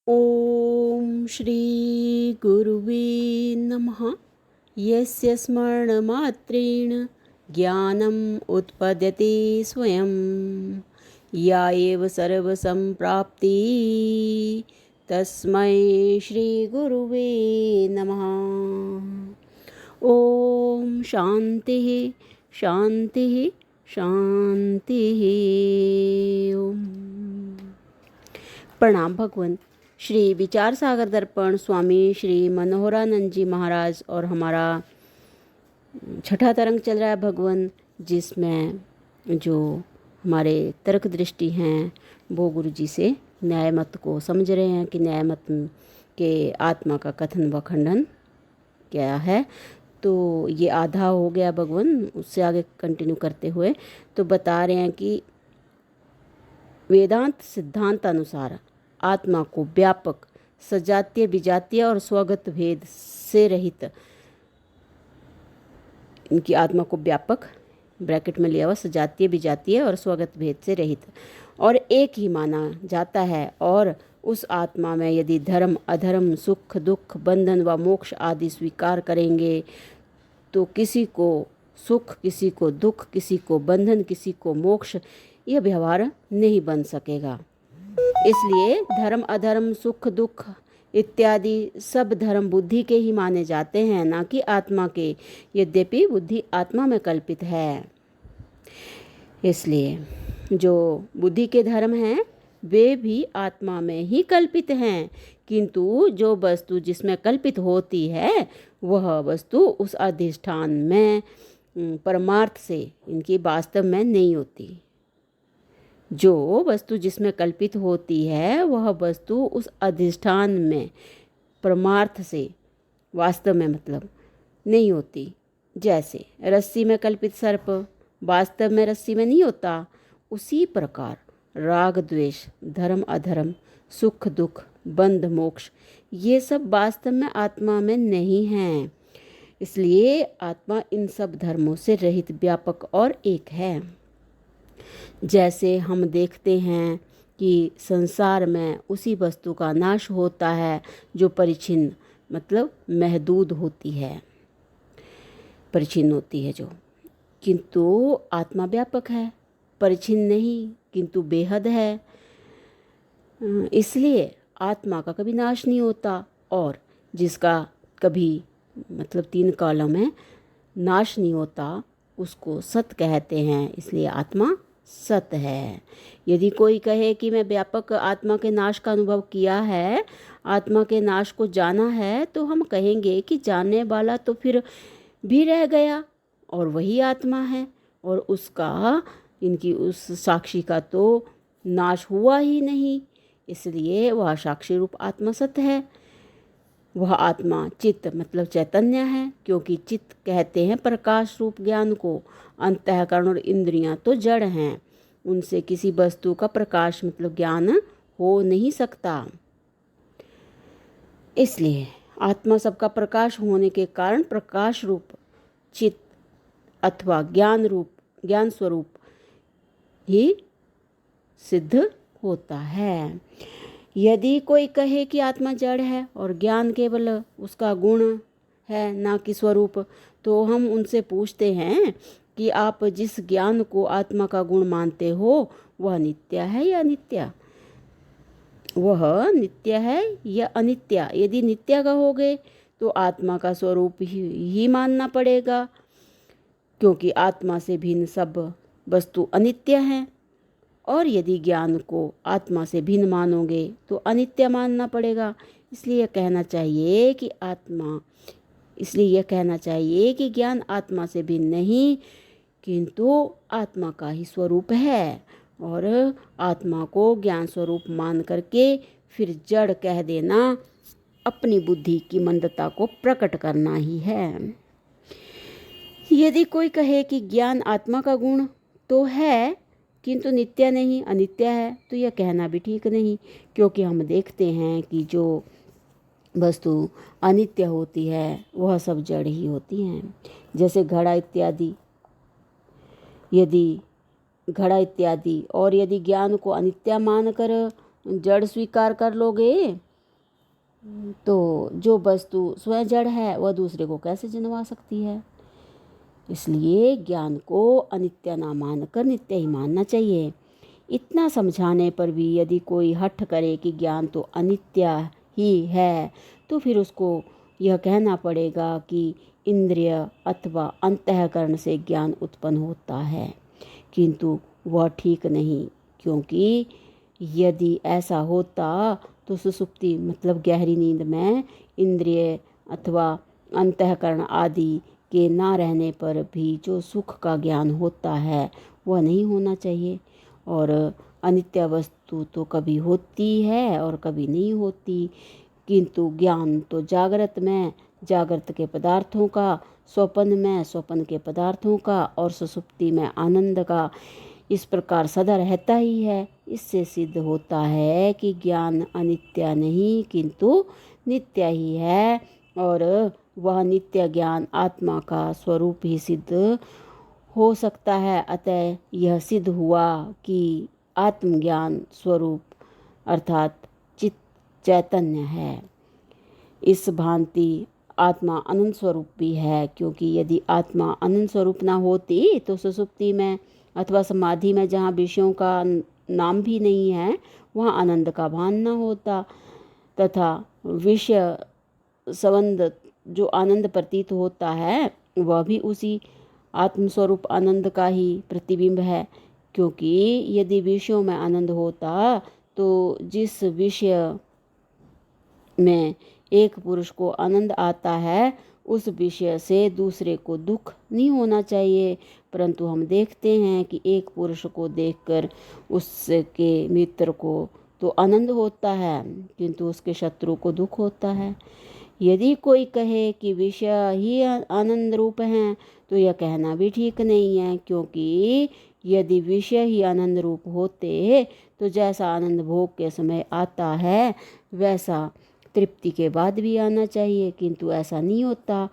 ॐ श्री गुरुवे नमः। यस्य स्मरणमात्रेण ज्ञानम् उत्पद्यते स्वयं, या एव सर्वसम्प्राप्ति तस्मै श्रीगुरुवे नमः। ॐ शान्तिः शान्तिः शान्तिः। ओम। प्रणाम भगवान। श्री विचार सागर दर्पण स्वामी श्री मनोहरानंद जी महाराज और हमारा छठा तरंग चल रहा है भगवान, जिसमें जो हमारे तर्क दृष्टि हैं वो गुरु जी से न्याय मत को समझ रहे हैं कि न्याय मत के आत्मा का कथन व खंडन क्या है। तो ये आधा हो गया भगवान, उससे आगे कंटिन्यू करते हुए तो बता रहे हैं कि वेदांत सिद्धांत अनुसार आत्मा को व्यापक, सजातीय, विजातीय और स्वगत भेद से रहित, इनकी आत्मा को व्यापक ब्रैकेट में लिया हुआ, सजातीय, विजातीय और स्वगत भेद से रहित और एक ही माना जाता है। और उस आत्मा में यदि धर्म अधर्म, सुख दुख, बंधन व मोक्ष आदि स्वीकार करेंगे तो किसी को सुख, किसी को दुख, किसी को बंधन, किसी को मोक्ष, यह व्यवहार नहीं बन सकेगा। इसलिए धर्म अधर्म, सुख दुख इत्यादि सब धर्म बुद्धि के ही माने जाते हैं, ना कि आत्मा के। यद्यपि बुद्धि आत्मा में कल्पित है, इसलिए जो बुद्धि के धर्म हैं वे भी आत्मा में ही कल्पित हैं, किंतु जो वस्तु जिसमें कल्पित होती है वह वस्तु उस अधिष्ठान में परमार्थ से इनकी वास्तव में नहीं होती। जो वस्तु जिसमें कल्पित होती है वह वस्तु उस अधिष्ठान में परमार्थ से वास्तव में मतलब नहीं होती। जैसे रस्सी में कल्पित सर्प वास्तव में रस्सी में नहीं होता, उसी प्रकार राग द्वेष, धर्म अधर्म, सुख दुख, बंध मोक्ष, ये सब वास्तव में आत्मा में नहीं हैं। इसलिए आत्मा इन सब धर्मों से रहित, व्यापक और एक है। जैसे हम देखते हैं कि संसार में उसी वस्तु का नाश होता है जो परिच्छिन्न मतलब महदूद होती है, परिच्छिन्न होती है जो, किंतु आत्मा व्यापक है, परिच्छिन्न नहीं किंतु बेहद है। इसलिए आत्मा का कभी नाश नहीं होता, और जिसका कभी मतलब 3 कालों में नाश नहीं होता उसको सत कहते हैं। इसलिए आत्मा सत है। यदि कोई कहे कि मैं व्यापक आत्मा के नाश का अनुभव किया है, आत्मा के नाश को जाना है, तो हम कहेंगे कि जानने वाला तो फिर भी रह गया और वही आत्मा है, और उसका, इनकी उस साक्षी का तो नाश हुआ ही नहीं। इसलिए वह साक्षी रूप आत्मा सत है। वह आत्मा चित्त मतलब चैतन्य है, क्योंकि चित्त कहते हैं प्रकाश रूप ज्ञान को। अंतःकरण और इंद्रियां तो जड़ हैं, उनसे किसी वस्तु का प्रकाश मतलब ज्ञान हो नहीं सकता। इसलिए आत्मा सबका प्रकाश होने के कारण प्रकाश रूप चित्त अथवा ज्ञान स्वरूप ही सिद्ध होता है। यदि कोई कहे कि आत्मा जड़ है और ज्ञान केवल उसका गुण है ना कि स्वरूप, तो हम उनसे पूछते हैं कि आप जिस ज्ञान को आत्मा का गुण मानते हो वह नित्य है या अनित्य? वह नित्य है या अनित्य? यदि नित्य कहोगे तो आत्मा का स्वरूप ही मानना पड़ेगा, क्योंकि आत्मा से भिन्न सब वस्तु अनित्य हैं। और यदि ज्ञान को आत्मा से भिन्न मानोगे तो अनित्य मानना पड़ेगा। इसलिए यह कहना चाहिए कि ज्ञान आत्मा से भिन्न नहीं किंतु आत्मा का ही स्वरूप है, और आत्मा को ज्ञान स्वरूप मान करके फिर जड़ कह देना अपनी बुद्धि की मंदता को प्रकट करना ही है। यदि कोई कहे कि ज्ञान आत्मा का गुण तो है किंतु नित्य नहीं, अनित्य है, तो यह कहना भी ठीक नहीं, क्योंकि हम देखते हैं कि जो वस्तु अनित्य होती है वह सब जड़ ही होती हैं। जैसे घड़ा इत्यादि, और यदि ज्ञान को अनित्य मानकर जड़ स्वीकार कर लोगे तो जो वस्तु स्वयं जड़ है वह दूसरे को कैसे जन्मा सकती है। इसलिए ज्ञान को अनित्य ना मानकर नित्य ही मानना चाहिए। इतना समझाने पर भी यदि कोई हठ करे कि ज्ञान तो अनित्य ही है, तो फिर उसको यह कहना पड़ेगा कि इंद्रिय अथवा अंतःकरण से ज्ञान उत्पन्न होता है, किंतु वह ठीक नहीं, क्योंकि यदि ऐसा होता तो सुषुप्ति मतलब गहरी नींद में इंद्रिय अथवा अंतःकरण आदि के ना रहने पर भी जो सुख का ज्ञान होता है वह नहीं होना चाहिए। और अनित्य वस्तु तो कभी होती है और कभी नहीं होती, किंतु ज्ञान तो जागृत में जागृत के पदार्थों का, स्वप्न में स्वप्न के पदार्थों का और सुषुप्ति में आनंद का इस प्रकार सदा रहता ही है। इससे सिद्ध होता है कि ज्ञान अनित्य नहीं किंतु नित्य ही है, और वह नित्य ज्ञान आत्मा का स्वरूप ही सिद्ध हो सकता है। अतः यह सिद्ध हुआ कि आत्मज्ञान स्वरूप अर्थात चित चैतन्य है। इस भांति आत्मा अनंत स्वरूप भी है, क्योंकि यदि आत्मा अनंत स्वरूप ना होती तो सुषुप्ति में अथवा समाधि में जहाँ विषयों का नाम भी नहीं है वहाँ आनंद का भान न होता, तथा विषय संबंध जो आनंद प्रतीत होता है वह भी उसी आत्मस्वरूप आनंद का ही प्रतिबिंब है। क्योंकि यदि विषयों में आनंद होता तो जिस विषय में एक पुरुष को आनंद आता है उस विषय से दूसरे को दुख नहीं होना चाहिए, परंतु हम देखते हैं कि एक पुरुष को देखकर उसके मित्र को तो आनंद होता है किंतु उसके शत्रु को दुख होता है। यदि कोई कहे कि विषय ही आनंद रूप हैं तो यह कहना भी ठीक नहीं है, क्योंकि यदि विषय ही आनंद रूप होते तो जैसा आनंद भोग के समय आता है वैसा तृप्ति के बाद भी आना चाहिए, किंतु ऐसा नहीं होता।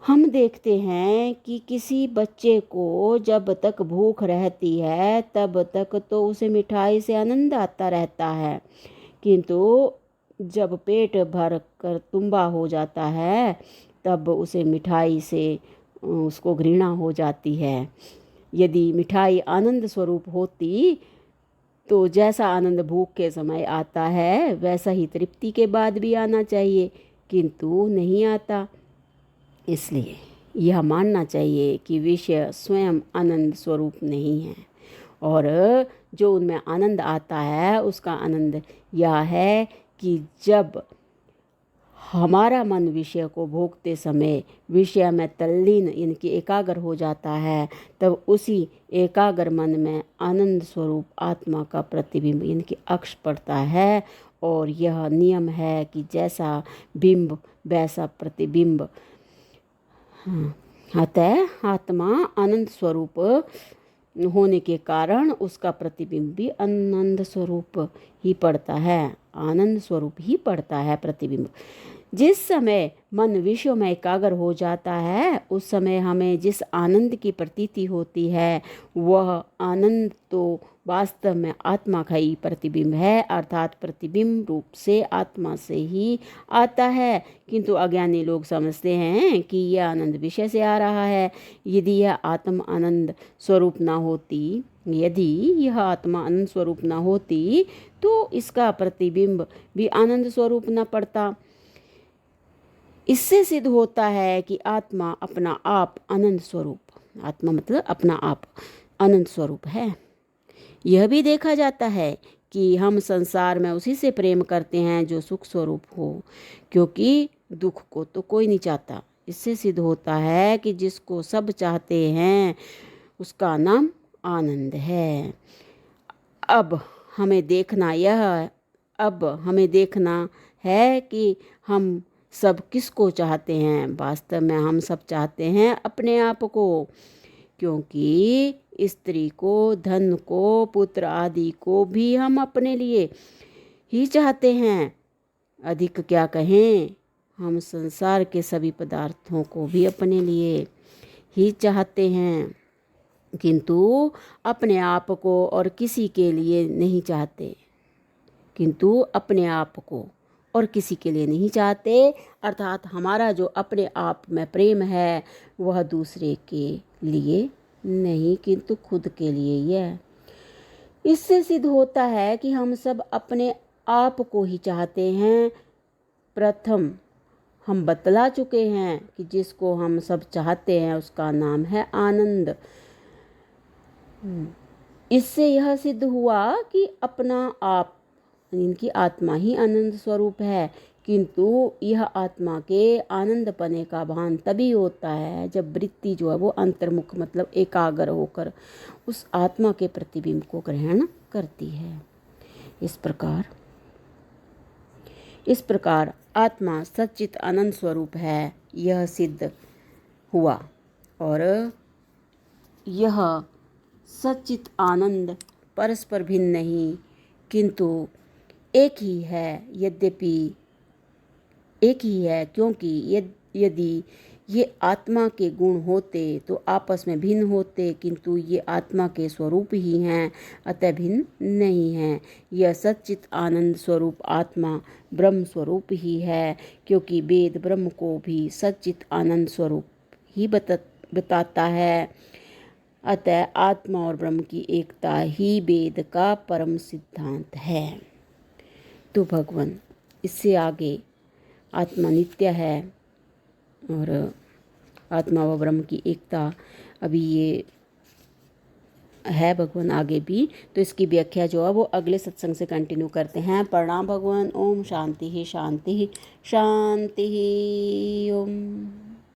हम देखते हैं कि किसी बच्चे को जब तक भूख रहती है तब तक तो उसे मिठाई से आनंद आता रहता है, किंतु जब पेट भर कर तुम्बा हो जाता है तब उसे मिठाई से उसको घृणा हो जाती है। यदि मिठाई आनंद स्वरूप होती तो जैसा आनंद भूख के समय आता है वैसा ही तृप्ति के बाद भी आना चाहिए, किंतु नहीं आता। इसलिए यह मानना चाहिए कि विषय स्वयं आनंद स्वरूप नहीं है, और जो उनमें आनंद आता है उसका आनंद यह है कि जब हमारा मन विषय को भोगते समय विषय में तल्लीन इनकी एकाग्र हो जाता है, तब उसी एकाग्र मन में आनंद स्वरूप आत्मा का प्रतिबिंब इनके अक्ष पड़ता है। और यह नियम है कि जैसा बिंब वैसा प्रतिबिंब। अतः आत्मा आनंद स्वरूप होने के कारण उसका प्रतिबिंब भी आनंद स्वरूप ही पड़ता है, आनंद स्वरूप ही पड़ता है प्रतिबिंब। जिस समय मन विषयों में एकाग्र हो जाता है उस समय हमें जिस आनंद की प्रतीति होती है वह आनंद तो वास्तव में आत्मा का ही प्रतिबिंब है, अर्थात प्रतिबिंब रूप से आत्मा से ही आता है। किंतु अज्ञानी लोग समझते हैं कि यह आनंद विषय से आ रहा है। यदि यह आत्मा आनंद स्वरूप ना होती, यदि यह आत्मा आनंद स्वरूप ना होती तो इसका प्रतिबिंब भी आनंद स्वरूप न पड़ता। इससे सिद्ध होता है कि आत्मा अपना आप आनंद स्वरूप, आत्मा मतलब अपना आप आनंद स्वरूप है। यह भी देखा जाता है कि हम संसार में उसी से प्रेम करते हैं जो सुख स्वरूप हो, क्योंकि दुख को तो कोई नहीं चाहता। इससे सिद्ध होता है कि जिसको सब चाहते हैं उसका नाम आनंद है। अब हमें देखना है कि हम सब किसको चाहते हैं। वास्तव में हम सब चाहते हैं अपने आप को, क्योंकि स्त्री को, धन को, पुत्र आदि को भी हम अपने लिए ही चाहते हैं। अधिक क्या कहें, हम संसार के सभी पदार्थों को भी अपने लिए ही चाहते हैं, किंतु अपने आप को और किसी के लिए नहीं चाहते, किंतु अपने आप को और किसी के लिए नहीं चाहते, अर्थात हमारा जो अपने आप में प्रेम है वह दूसरे के लिए नहीं किंतु खुद के लिए ही है। इससे सिद्ध होता है कि हम सब अपने आप को ही चाहते हैं। प्रथम हम बतला चुके हैं कि जिसको हम सब चाहते हैं उसका नाम है आनंद। इससे यह सिद्ध हुआ कि अपना आप, इनकी आत्मा ही आनंद स्वरूप है, किंतु यह आत्मा के आनंद पने का भान तभी होता है जब वृत्ति जो है वो अंतर्मुख मतलब एकाग्र होकर उस आत्मा के प्रतिबिंब को ग्रहण करती है। इस प्रकार आत्मा सच्चित आनंद स्वरूप है, यह सिद्ध हुआ। और यह सच्चित आनंद परस्पर भिन्न नहीं किंतु एक ही है। यद्यपि एक ही है क्योंकि यदि ये आत्मा के गुण होते तो आपस में भिन्न होते, किंतु ये आत्मा के स्वरूप ही हैं, अतः भिन्न नहीं हैं। यह सच्चित आनंद स्वरूप आत्मा ब्रह्म स्वरूप ही है, क्योंकि वेद ब्रह्म को भी सच्चित आनंद स्वरूप ही बताता है। अतः आत्मा और ब्रह्म की एकता ही वेद का परम सिद्धांत है। तो भगवान इससे आगे आत्मा नित्य है और आत्मा व ब्रह्म की एकता अभी ये है भगवान आगे भी, तो इसकी व्याख्या जो है वो अगले सत्संग से कंटिन्यू करते हैं। प्रणाम भगवान। ओम शांति ही शांति ही शांति ही। ओम।